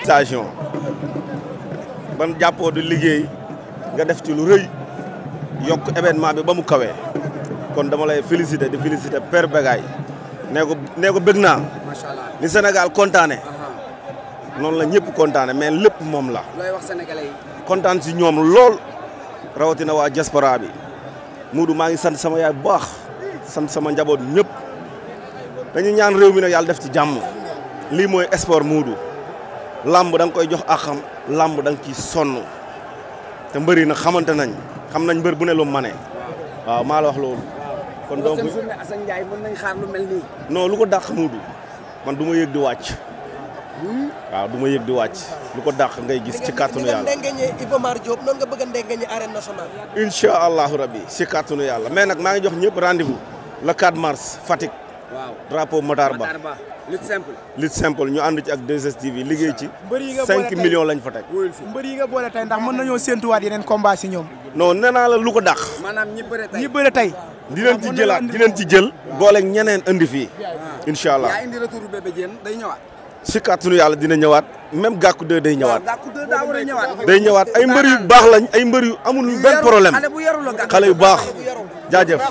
station ban jàppoo di liggéey nga def ci lu rëy yokk événement bi ba mu kawee kon dama lay féliciter di féliciter Père Bégaye nee ko bëgg naa ni Sénégal kontaane noonu la ñëpp kontaane mais lépp moom la looy wax sénégalais yi kontaan si ñoom lool rawatina waa diaspora bi Modou maa ngi sant sama yaay bu baax sant sama njaboot ñëpp dañu ñaan réew mi nag yàlla def ci jàmm lii mooy sport Modou lamb da nga koy jox akam lamb da nga ciy sonn te mbër yi nag xamante nañ xam nañ mbër bu ne lu mane waaw maa la wax loolu. kon donc journée Assane Ndiaye mën nañ xaar lu mel nii. non lu ko dàq Modou man du ma yëg di wàcc. waaw du ma yëg di wàcc lu ko dàq ngay gis ci kàttanu yàlla. ni nga ndengeñee Iba Mar Diop noonu nga bëgg a ndengeñee arène nationale. incha allahu rabbi ci kàttanu yàlla mais nag maa ngi jox ñëpp rendez-vous le 4 mars Fatick. waaw drapeau Matar Ba. lutte simple. lutte simple ñu ànd ci ak 2STV liggéey ci. 5 millions lañ fa teg. mbër yi nga boole tey ndax mën nañoo séentuwaat yeneen combat si ñoom. non nee naa la lu ko dàq. maanaam ñi bëre tey. dinañ ci jëlaat dinañ ci jël. booleeg ñeneen indi fii. incha allah yaa indi retour Bébé Diène day ñëwaat. si kàttanu yàlla dina ñëwaat même Gàkku 2 day ñëwaat. Gàkku 2 daa war a ñëwaat. day ñëwaat ay mbër yu baax lañ ay mbër yu amul benn problème. xale bu yaru la xale yu baax jaajëf.